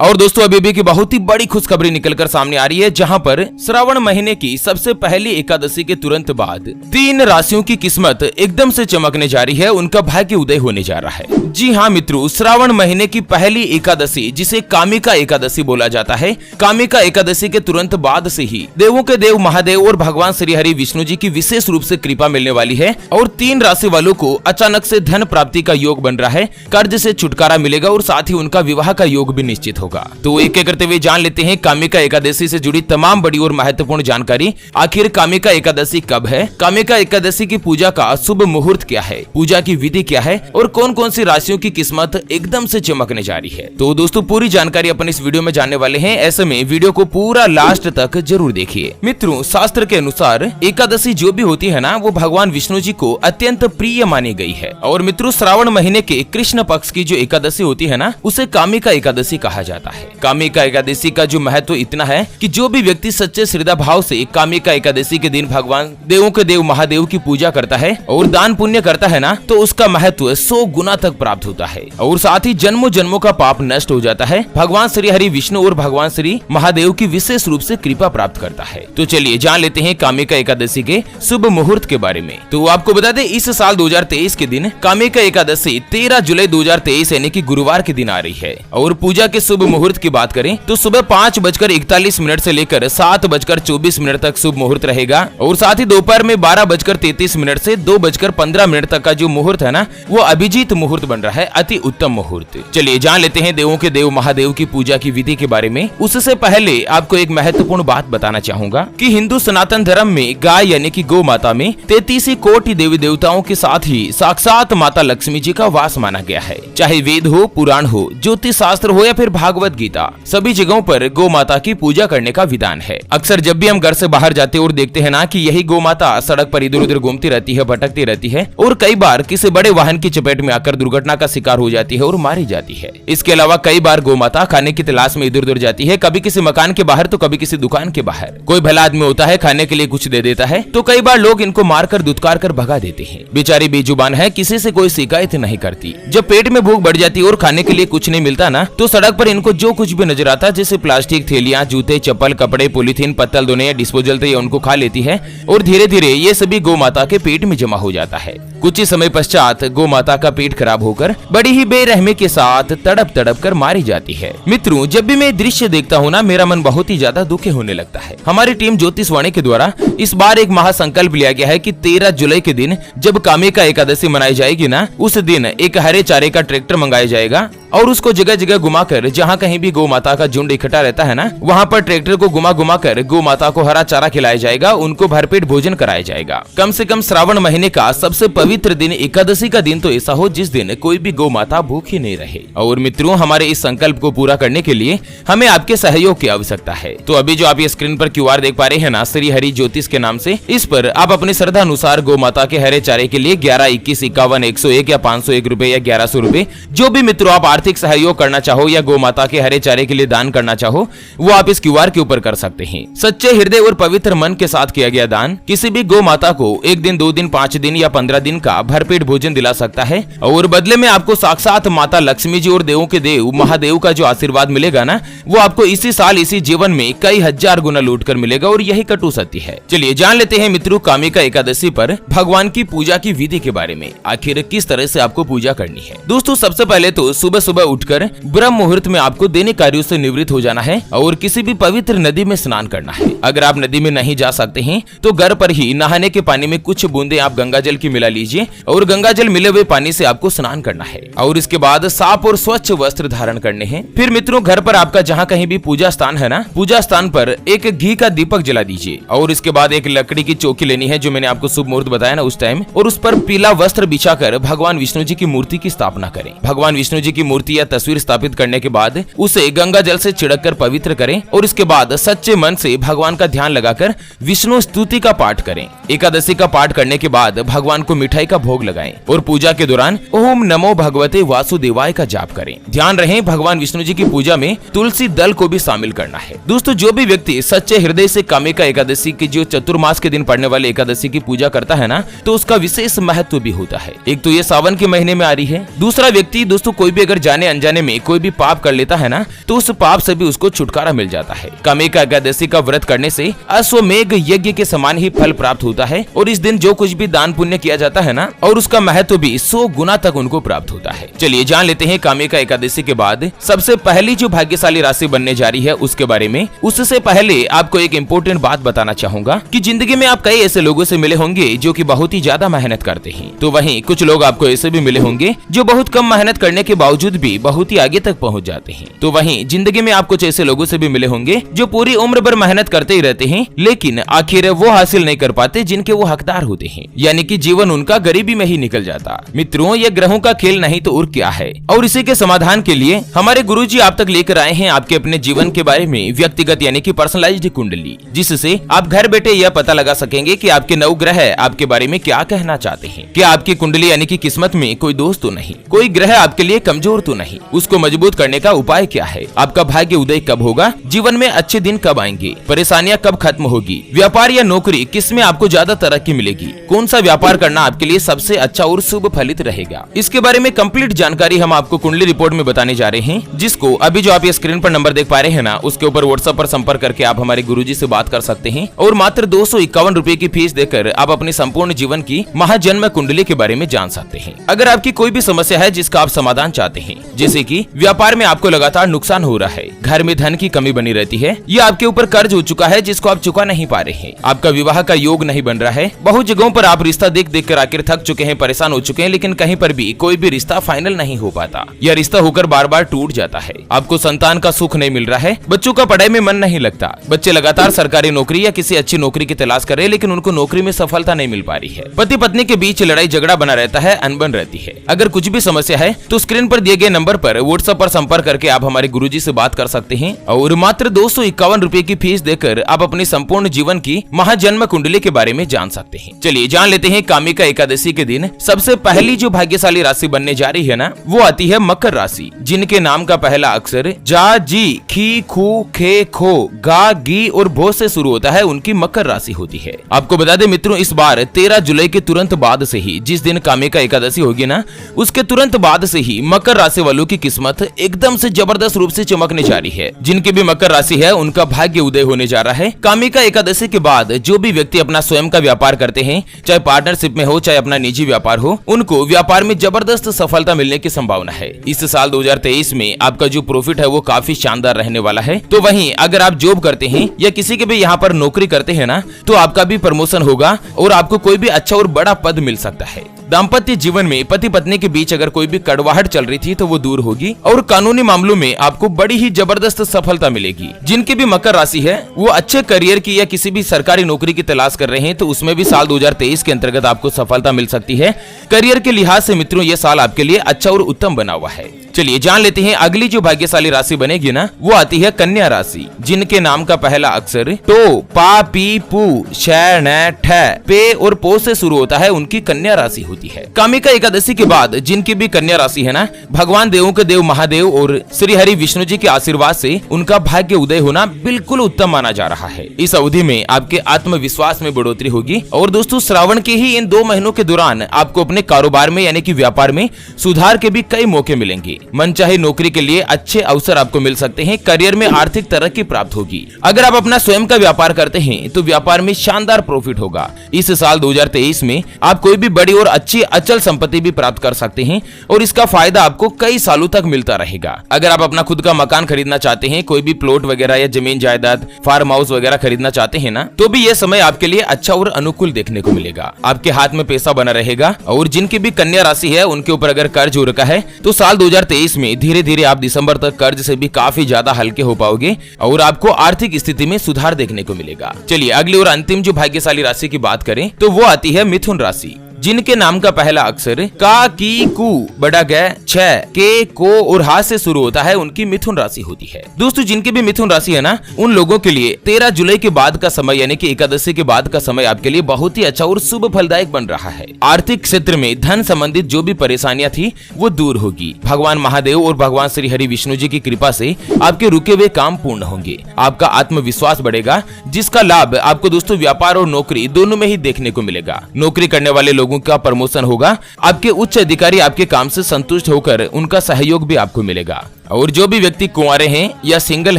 और दोस्तों अभी की बहुत ही बड़ी खुशखबरी निकलकर सामने आ रही है, जहां पर श्रावण महीने की सबसे पहली एकादशी के तुरंत बाद 3 राशियों की किस्मत एकदम से चमकने जा रही है, उनका भाग्य उदय होने जा रहा है। जी हाँ मित्रों, श्रावण महीने की पहली एकादशी जिसे कामिका एकादशी बोला जाता है, कामिका एकादशी के तुरंत बाद से ही देवों के देव महादेव और भगवान श्री हरि विष्णु जी की विशेष रूप से कृपा मिलने वाली है और 3 राशि वालों को अचानक से धन प्राप्ति का योग बन रहा है, कर्ज से छुटकारा मिलेगा और साथ ही उनका विवाह का योग भी निश्चित होगा। तो एक एक करते हुए जान लेते हैं कामिका एकादशी से जुड़ी तमाम बड़ी और महत्वपूर्ण जानकारी। आखिर कामिका एकादशी कब है, कामिका एकादशी की पूजा का शुभ मुहूर्त क्या है, पूजा की विधि क्या है और कौन कौन सी राशियों की किस्मत एकदम से चमकने जा रही है। तो दोस्तों पूरी जानकारी अपन इस वीडियो में जानने वाले हैं, ऐसे में वीडियो को पूरा लास्ट तक जरूर देखिए। मित्रों शास्त्र के अनुसार एकादशी जो भी होती है ना, वो भगवान विष्णु जी को अत्यंत प्रिय मानी गई है। और मित्रों श्रावण महीने के कृष्ण पक्ष की जो एकादशी होती है ना, उसे कामिका एकादशी कहा जाता है। कामिका एकादशी का जो महत्व इतना है कि जो भी व्यक्ति सच्चे श्रद्धा भाव से कामिका एकादशी के दिन भगवान देवों के देव महादेव की पूजा करता है और दान पुण्य करता है ना, तो उसका महत्व 100 गुना तक प्राप्त होता है और साथ ही जन्मों जन्मों का पाप नष्ट हो जाता है। भगवान श्री हरि विष्णु और भगवान श्री महादेव की विशेष रूप से कृपा प्राप्त करता है। तो चलिए जान लेते हैं कामिका एकादशी के शुभ मुहूर्त के बारे में। तो आपको बता दें इस साल 2023 के दिन कामिका एकादशी 13 जुलाई 2023 यानी कि गुरुवार के दिन आ रही है। और पूजा के शुभ मुहूर्त की बात करें तो सुबह 5:41 से लेकर 7:24 तक शुभ मुहूर्त रहेगा और साथ ही दोपहर में 12:33 से 2:15 तक का जो मुहूर्त है ना, वो अभिजीत मुहूर्त बन रहा है, अति उत्तम मुहूर्त। चलिए जान लेते हैं देवों के देव महादेव की पूजा की विधि के बारे में। उससे पहले आपको एक महत्वपूर्ण बात बताना चाहूंगा कि हिंदू सनातन धर्म में गाय यानी कि गौ माता में 33 कोटि देवी देवताओं के साथ ही साक्षात माता लक्ष्मी जी का वास माना गया है। चाहे वेद हो, पुराण हो, ज्योतिष शास्त्र हो या फिर भागवत गीता, सभी जगहों पर गौ माता की पूजा करने का विधान है। अक्सर जब भी हम घर से बाहर जाते और देखते हैं ना कि यही गौ माता सड़क पर इधर उधर घूमती रहती है, भटकती रहती है और कई बार किसी बड़े वाहन की चपेट में आकर दुर्घटना का शिकार हो जाती है और मारी जाती है। इसके अलावा कई बार गौ माता खाने की तलाश में इधर उधर जाती है, कभी किसी मकान के बाहर तो कभी किसी दुकान के बाहर। कोई भला आदमी होता है, खाने के लिए कुछ दे देता है तो कई बार लोग इनको मारकर दुत्कार कर भगा देते हैं। बेचारी बेजुबान है, किसी से कोई शिकायत नहीं करती। जब पेट में भूख बढ़ जाती है और खाने के लिए कुछ नहीं मिलता ना, तो सड़क पर इनको जो कुछ भी नजर आता है, जैसे प्लास्टिक थैलियां, जूते, चप्पल, कपड़े, पॉलीथीन, पत्तल दोने या डिस्पोजल थे, उनको खा लेती है और धीरे धीरे ये सभी गौ माता के पेट में जमा हो जाता है। कुछ ही समय पश्चात गौ माता का पेट खराब होकर बड़ी ही बेरहमी के साथ तड़प तड़प कर मारी जाती है। मित्रों जब भी मैं दृश्य देखता हूँ ना, मेरा मन बहुत ही ज्यादा दुखी होने लगता है। हमारी टीम ज्योतिषवाणी के द्वारा इस बार एक महासंकल्प लिया गया है कि 13 जुलाई के दिन जब कामिका एकादशी मनाई जाएगी ना, उस दिन एक हरे चारे का ट्रैक्टर मंगाया जाएगा और उसको जगह जगह घुमाकर, जहाँ कहीं भी गौ माता का झुंड इकट्ठा रहता है ना, वहाँ पर ट्रैक्टर को घुमा घुमा कर गौ माता को हरा चारा खिलाया जाएगा, उनको भरपेट भोजन कराया जाएगा। कम से कम श्रावण महीने का सबसे पवित्र दिन एकादशी का दिन तो ऐसा हो जिस दिन कोई भी गौ माता भूखी नहीं रहे। और मित्रों हमारे इस संकल्प को पूरा करने के लिए हमें आपके सहयोग की आवश्यकता है। तो अभी जो आप ये स्क्रीन पर QR देख पा रहे हैं ना, श्री हरि ज्योतिष के नाम से, इस पर आप अपनी श्रद्धा अनुसार गौ माता के हरे चारे के लिए 11, 21, 51, 101 या 501 रुपए या 1100 रुपए, जो भी मित्रों आप आर्थिक सहयोग करना चाहो या गौ माता के हरे चारे के लिए दान करना चाहो, वो आप इस QR के ऊपर कर सकते हैं। सच्चे हृदय और पवित्र मन के साथ किया गया दान किसी भी गौ माता को 1 दिन, 2 दिन, 5 दिन या 15 दिन का भरपेट भोजन दिला सकता है और बदले में आपको साक्षात माता लक्ष्मी जी और देवों के देव महादेव का जो आशीर्वाद मिलेगा ना, वो आपको इसी साल इसी जीवन में कई हजार गुना लौट कर मिलेगा और यही कटु सत्य है। चलिए जान लेते हैं मित्रों कामिका एकादशी पर भगवान की पूजा की विधि के बारे में। आखिर किस तरह से आपको पूजा करनी है। दोस्तों सबसे पहले तो सुबह सुबह उठकर ब्रह्म मुहूर्त में आपको दैनिक कार्यों से निवृत्त हो जाना है और किसी भी पवित्र नदी में स्नान करना है। अगर आप नदी में नहीं जा सकते हैं तो घर पर ही नहाने के पानी में कुछ बूंदे आप गंगा जल की मिला लीजिए और गंगा जल मिले हुए पानी से आपको स्नान करना है और इसके बाद साफ और स्वच्छ वस्त्र धारण करने हैं। फिर मित्रों घर पर आपका जहाँ कहीं भी पूजा स्थान है ना, पूजा स्थान पर एक घी का दीपक जला दीजिए और इसके बाद एक लकड़ी की चौकी लेनी है, जो मैंने आपको शुभ मुहूर्त बताया ना उस टाइम, और उस पर पीला वस्त्र बिछाकर भगवान विष्णु जी की मूर्ति की स्थापना करें। भगवान विष्णु जी की मूर्ति या तस्वीर स्थापित करने के बाद उसे गंगा जल से छिड़क कर पवित्र करें और इसके बाद सच्चे मन से भगवान का ध्यान लगाकर विष्णु स्तुति का पाठ करें। एकादशी का पाठ करने के बाद भगवान को मिठाई का भोग लगाएं और पूजा के दौरान ओम नमो भगवते वासुदेवाय का जाप करें। ध्यान रहे भगवान विष्णु जी की पूजा में तुलसी दल को भी शामिल करना है। दोस्तों जो भी व्यक्ति सच्चे हृदय से कामिका एकादशी की जो चतुर्मास के दिन पड़ने वाले एकादशी की पूजा करता है ना, तो उसका विशेष महत्व भी होता है। एक तो ये सावन के महीने में आ रही है, दूसरा व्यक्ति दोस्तों कोई भी अगर जाने अनजाने में कोई भी पाप कर लेता है ना, तो उस पाप से भी उसको छुटकारा मिल जाता है। कामिका एकादशी का व्रत करने से अश्वमेघ यज्ञ के समान ही फल प्राप्त होता है और इस दिन जो कुछ भी दान पुण्य किया जाता है ना, और उसका महत्व भी 100 गुना तक उनको प्राप्त होता है। चलिए जान लेते हैं कामिका एकादशी के बाद सबसे पहली जो भाग्यशाली राशि बनने जा रही है उसके बारे में। उससे पहले आपको एक इम्पोर्टेंट बात बताना चाहूंगा कि जिंदगी में आप कई ऐसे लोगों से मिले होंगे जो कि बहुत ही ज्यादा मेहनत करते हैं, तो वहीं कुछ लोग आपको ऐसे भी मिले होंगे जो बहुत कम मेहनत करने के बावजूद भी बहुत ही आगे तक पहुंच जाते हैं। तो वहीं जिंदगी में आप कुछ ऐसे लोगों से भी मिले होंगे जो पूरी उम्र भर मेहनत करते ही रहते हैं, लेकिन आखिर वो हासिल नहीं कर पाते जिनके वो हकदार होते हैं, यानी कि जीवन उनका गरीबी में ही निकल जाता। मित्रों ये ग्रहों का खेल नहीं तो और क्या है। और इसी के समाधान के लिए हमारे गुरुजी आप तक लेकर आए हैं आपके अपने जीवन के बारे में व्यक्तिगत यानी कि पर्सनलाइज्ड कुंडली, जिससे आप घर बैठे यह पता लगा सकेंगे कि आपके नवग्रह आपके बारे में क्या कहना चाहते हैं। क्या आपकी कुंडली यानी कि किस्मत में कोई दोष तो नहीं, कोई ग्रह आपके लिए कमजोर तो नहीं, उसको मजबूत करने का उपाय क्या है, आपका भाग्य उदय कब होगा, जीवन में अच्छे दिन कब आएंगे, परेशानियां कब खत्म होगी, व्यापार या नौकरी किसमें आपको ज्यादा तरक्की मिलेगी, कौन सा व्यापार करना आपके लिए सबसे अच्छा और शुभ फलित रहेगा, इसके बारे में कंप्लीट जानकारी हम आपको कुंडली रिपोर्ट में बताने जा रहे हैं, जिसको अभी जो आप ये स्क्रीन पर नंबर देख पा रहे हैं ना, उसके ऊपर व्हाट्सएप पर संपर्क करके आप हमारे गुरुजी से बात कर सकते हैं और मात्र 251 रुपए की फीस देकर आप अपने संपूर्ण जीवन की महाजन्म कुंडली के बारे में जान सकते हैं। अगर आपकी कोई भी समस्या है जिसका आप समाधान चाहते हैं, जैसे कि व्यापार में आपको लगातार नुकसान हो रहा है, घर में धन की कमी बनी रहती है, या आपके ऊपर कर्ज हो चुका है जिसको आप चुका नहीं पा रहे हैं, आपका विवाह का योग नहीं बन रहा है, बहुत जगहों पर आप रिश्ता देख देख कर आखिर थक चुके हैं, परेशान हो चुके हैं, लेकिन कहीं पर भी कोई भी रिश्ता फाइनल नहीं हो पाता, या रिश्ता होकर बार बार टूट जाता है, आपको संतान का सुख नहीं मिल रहा है, बच्चों का पढ़ाई में मन नहीं लगता, बच्चे लगातार सरकारी नौकरी या किसी अच्छी नौकरी की तलाश कर रहे हैं लेकिन उनको नौकरी में सफलता नहीं मिल पा रही है, पति पत्नी के बीच लड़ाई झगड़ा बना रहता है, अनबन रहती है। अगर कुछ भी समस्या है तो स्क्रीन पर दिए गए नंबर पर व्हाट्सएप पर संपर्क करके आप हमारे गुरुजी से बात कर सकते हैं और मात्र 251 रुपए की फीस देकर आप अपने संपूर्ण जीवन की महाजन्म कुंडली के बारे में जान सकते हैं। चलिए जान लेते हैं कामिका एकादशी के दिन सबसे पहली जो भाग्यशाली राशि बनने जा रही है ना, वो आती है मकर राशि, जिनके नाम का पहला अक्षर जा, जी, खी, खू, खे, खो, गा, गी और भो से शुरू होता है, उनकी मकर राशि होती है। आपको बता दें मित्रों, इस बार 13 जुलाई के तुरंत बाद से ही, जिस दिन कामिका एकादशी होगी ना, उसके तुरंत बाद से ही मकर राशि वालों की किस्मत एकदम से जबरदस्त रूप से चमकने जा रही है। जिनकी भी मकर राशि है उनका भाग्य उदय होने जा रहा है। कामिका एकादशी के बाद जो भी व्यक्ति अपना स्वयं का व्यापार करते हैं, चाहे पार्टनरशिप में हो चाहे अपना निजी व्यापार हो, उनको व्यापार में जबरदस्त सफलता मिलने की संभावना है। इस साल 2023 में आपका जो प्रॉफिट है वो काफी शानदार रहने वाला है। तो वहीं अगर आप जॉब करते हैं या किसी के भी यहाँ पर नौकरी करते हैं ना, तो आपका भी प्रमोशन होगा और आपको कोई भी अच्छा और बड़ा पद मिल सकता है। दाम्पत्य जीवन में पति पत्नी के बीच अगर कोई भी कड़वाहट चल रही थी तो वो दूर होगी और कानूनी मामलों में आपको बड़ी ही जबरदस्त सफलता मिलेगी। जिनकी भी मकर राशि है वो अच्छे करियर की या किसी भी सरकारी नौकरी की तलाश कर रहे हैं, तो उसमें भी साल 2023 के अंतर्गत आपको सफलता मिल सकती है। करियर के लिहाज से मित्रों ये साल आपके लिए अच्छा और उत्तम बना हुआ है। चलिए जान लेते हैं अगली जो भाग्यशाली राशि बनेगी ना, वो आती है कन्या राशि, जिनके नाम का पहला अक्षर टो, पा, पी, पू, श, न, ठ, पे और पो से शुरू होता है, उनकी कन्या राशि होती है। कामिका एकादशी के बाद जिनकी भी कन्या राशि है ना, भगवान देवों के देव महादेव और श्री हरि विष्णु जी के आशीर्वाद से उनका भाग्य उदय होना बिल्कुल उत्तम माना जा रहा है। इस अवधि में आपके आत्मविश्वास में बढ़ोतरी होगी और दोस्तों श्रावण के ही इन 2 महीनों के दौरान आपको अपने कारोबार में यानी कि व्यापार में सुधार के भी कई मौके मिलेंगे। मनचाही नौकरी के लिए अच्छे अवसर आपको मिल सकते हैं। करियर में आर्थिक तरक्की प्राप्त होगी। अगर आप अपना स्वयं का व्यापार करते हैं तो व्यापार में शानदार प्रॉफिट होगा। इस साल 2023 में आप कोई भी बड़ी और अच्छी अचल संपत्ति भी प्राप्त कर सकते हैं और इसका फायदा आपको कई सालों तक मिलता रहेगा। अगर आप अपना खुद का मकान खरीदना चाहते हैं, कोई भी प्लॉट वगैरह या जमीन जायदाद फार्म हाउस वगैरह खरीदना चाहते हैं ना, तो भी यह समय आपके लिए अच्छा और अनुकूल देखने को मिलेगा। आपके हाथ में पैसा बना रहेगा। और जिनकी भी कन्या राशि है उनके ऊपर अगर कर्ज हो रखा है तो साल 2023 में धीरे धीरे आप दिसंबर तक कर्ज से भी काफी ज्यादा हल्के हो पाओगे और आपको आर्थिक स्थिति में सुधार देखने को मिलेगा। चलिए अगली और अंतिम जो भाग्यशाली राशि की बात करें तो वो आती है मिथुन राशि, जिनके नाम का पहला अक्षर का, की, कु, बड़ा ग, छ, के, को और हा से शुरू होता है, उनकी मिथुन राशि होती है। दोस्तों जिनकी भी मिथुन राशि है ना, उन लोगों के लिए 13 जुलाई के बाद का समय यानी कि एकादशी के बाद का समय आपके लिए बहुत ही अच्छा और शुभ फलदायक बन रहा है। आर्थिक क्षेत्र में धन संबंधित जो भी परेशानियां थी वो दूर होगी। भगवान महादेव और भगवान श्री हरि विष्णु जी की कृपा से आपके रुके हुए काम पूर्ण होंगे। आपका आत्मविश्वास बढ़ेगा, जिसका लाभ आपको दोस्तों व्यापार और नौकरी दोनों में ही देखने को मिलेगा। नौकरी करने वाले लोगों का प्रमोशन होगा। आपके उच्च अधिकारी आपके काम से संतुष्ट होकर उनका सहयोग भी आपको मिलेगा। और जो भी व्यक्ति कुंवारे हैं या सिंगल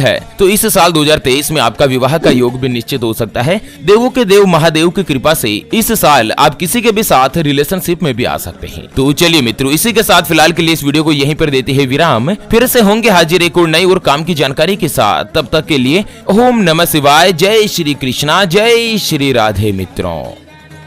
है तो इस साल 2023 में आपका विवाह का योग भी निश्चित हो सकता है। देवों के देव महादेव की कृपा से इस साल आप किसी के भी साथ रिलेशनशिप में भी आ सकते हैं। तो चलिए मित्रों, इसी के साथ फिलहाल के लिए इस वीडियो को यहीं पर देते हैं विराम। फिर से होंगे हाजिर एक और नई और काम की जानकारी के साथ। तब तक के लिए ओम नमः शिवाय, जय श्री कृष्णा, जय श्री राधे मित्रों।